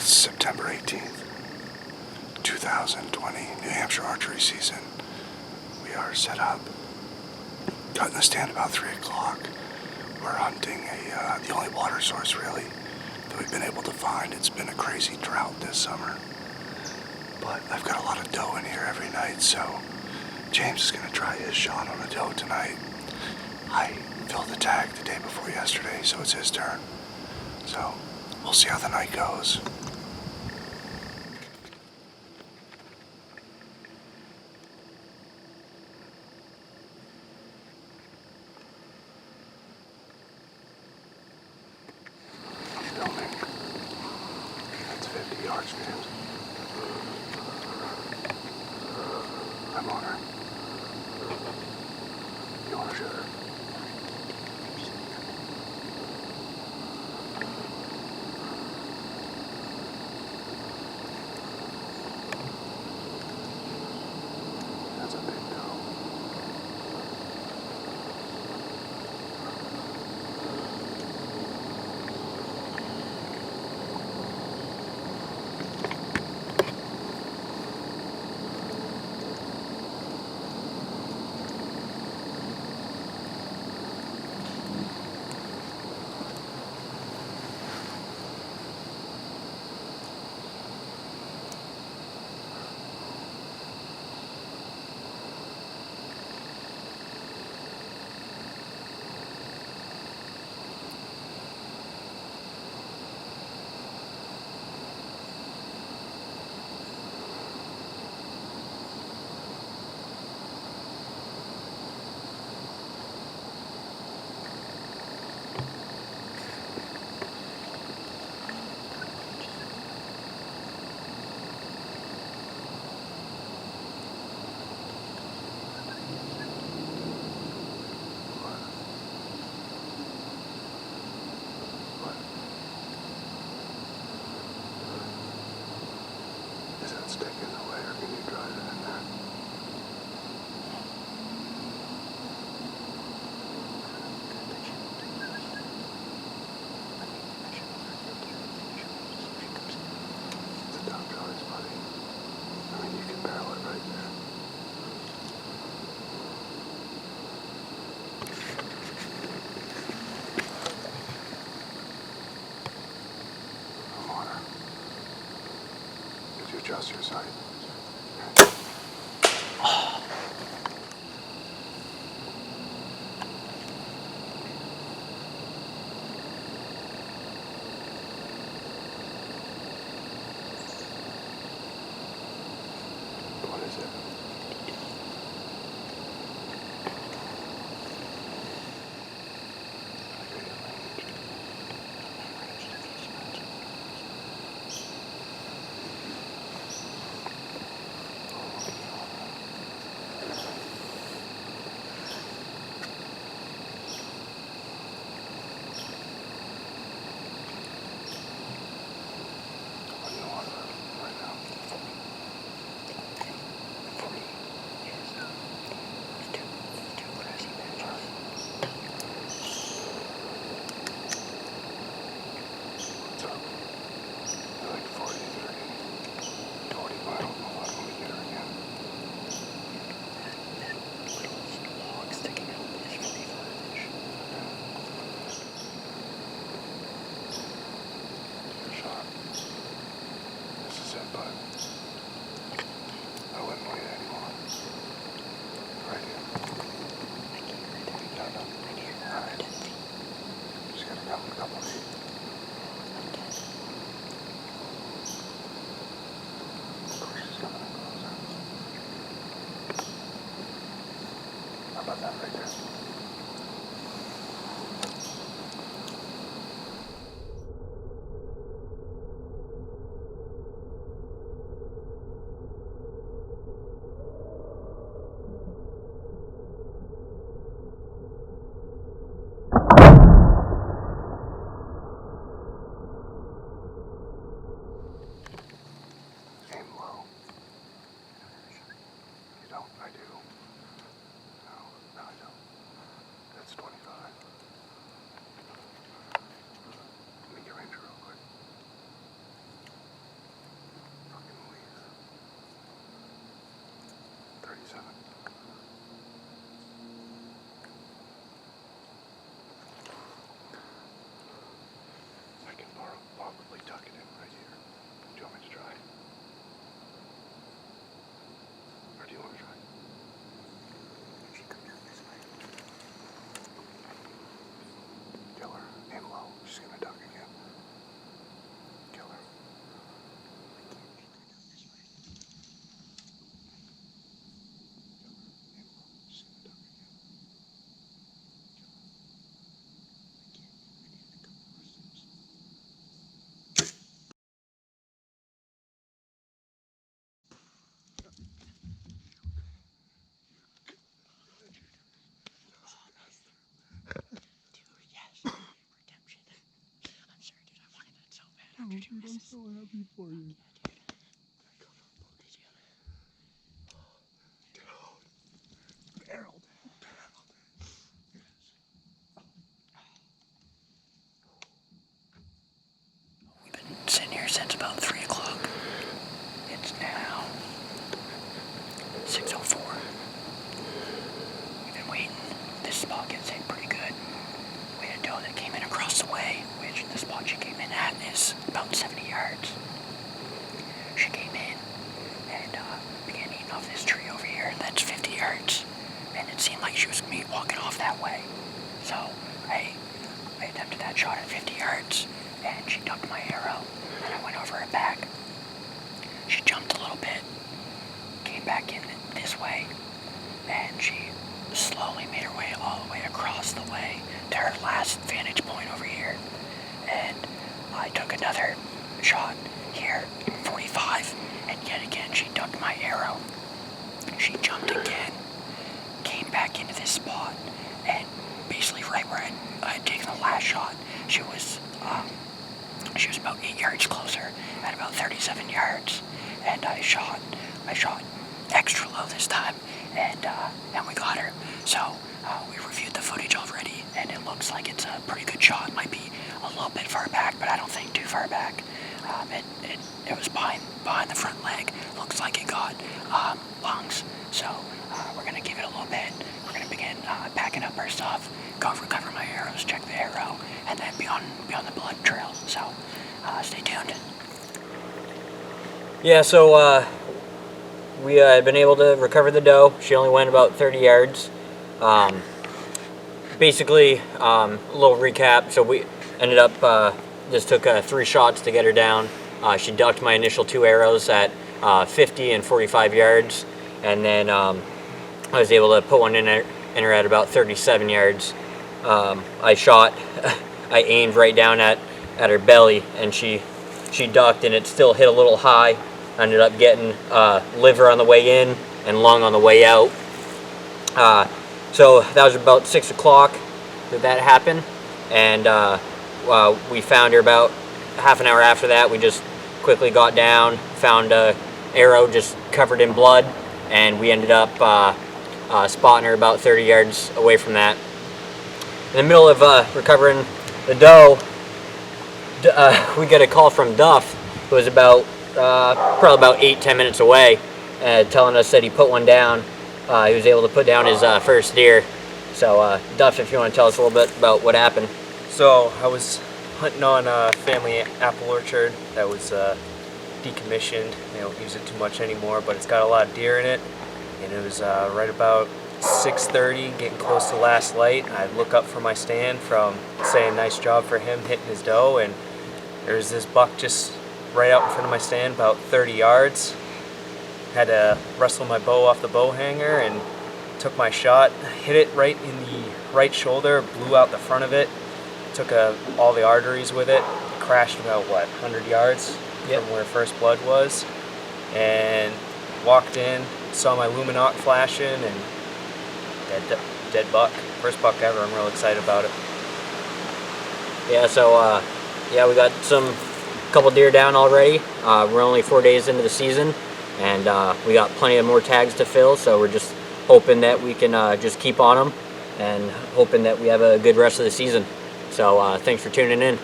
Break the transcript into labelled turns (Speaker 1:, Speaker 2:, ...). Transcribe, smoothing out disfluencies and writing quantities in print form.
Speaker 1: September 18th, 2020, New Hampshire archery season. We are set up. Got in the stand about 3 o'clock. We're hunting the only water source really that we've been able to find. It's been a crazy drought this summer. But I've got a lot of doe in here every night, so James is going to try his shot on a doe tonight. I filled the tag the day before yesterday, so it's his turn. So we'll see how the night goes. I'm filming. That's 50 yards, James. I'm on her. You want to shoot her? That's a big doe. Is that stick in the way, or can you drive it in there? It's a tough choice, buddy. I mean, you can barrel it right there. I'm on her. Did you adjust your sight? What is it? What do you want right now?
Speaker 2: For me, yes. It's too grassy patches.
Speaker 1: What's up? You're like 43. 40 miles. Let me get her again.
Speaker 2: That little log sticking out is 45-ish.
Speaker 1: Your shot. This is it, bud. I wouldn't wait anymore. Right here.
Speaker 2: I can't right there.
Speaker 1: No.
Speaker 2: I can't.
Speaker 1: All right.
Speaker 2: 10 feet.
Speaker 1: Just gotta come a couple feet.
Speaker 2: I'm dead.
Speaker 1: Of course she's coming in closer. How about that right there? Dude, I'm so happy for you. Barreled.
Speaker 2: We've been sitting here since about 3 o'clock. It's now 6:04. We've been waiting. This spot gets hit pretty good. We had a doe that came in across the way, which the spot she came in at is about 70 yards. She came in and began eating off this tree over here. That's 50 yards. And it seemed like she was going to be walking off that way. So I attempted that shot at 50 yards, and she ducked my arrow, and I went over her back. She jumped a little bit, came back in this way, and she slowly made her way all the way across the way to her last vantage point over here. And I took another shot here, 45, and yet again she ducked my arrow. She jumped again, came back into this spot, and basically right where I had taken the last shot, she was about 8 yards closer at about 37 yards, and I shot extra low this time, and we got her. So we reviewed the footage already, and it looks like it's a pretty good shot. Might be a little bit far back, but I don't think too far back. It was behind the front leg. Looks like it got lungs. So we're gonna give it a little bit. We're gonna begin packing up our stuff, go recover my arrows, check the arrow, and then be on the blood trail. So stay tuned.
Speaker 3: Yeah, so we had been able to recover the doe. She only went about 30 yards. Basically, a little recap. So we ended up just took 3 shots to get her down. She ducked my initial 2 arrows at 50 and 45 yards, and then I was able to put one in her at about 37 yards. I aimed right down at her belly, and she ducked, and it still hit a little high. I ended up getting liver on the way in and lung on the way out. So that was about 6 o'clock that happened, and we found her about half an hour after that. We just quickly got down, found a arrow just covered in blood, and we ended up spotting her about 30 yards away from that. In the middle of recovering the doe, we get a call from Duff, who was about probably about 8-10 minutes away, telling us that he put one down. He was able to put down his first deer. So Duff, if you want to tell us a little bit about what happened.
Speaker 4: So I was hunting on a family apple orchard that was decommissioned. They don't use it too much anymore, but it's got a lot of deer in it. And it was right about 6:30, getting close to last light. I look up from my stand from saying nice job for him hitting his doe, and there's this buck just right out in front of my stand, about 30 yards. Had to wrestle my bow off the bow hanger and took my shot, hit it right in the right shoulder, blew out the front of it, took all the arteries with it, crashed about 100 yards from where first blood was, and walked in, saw my Luminoc flashing, and dead buck. First buck ever. I'm real excited about it.
Speaker 3: Yeah, so we got couple deer down already. We're only 4 days into the season, and we got plenty of more tags to fill, so we're just hoping that we can just keep on them and hoping that we have a good rest of the season. So thanks for tuning in.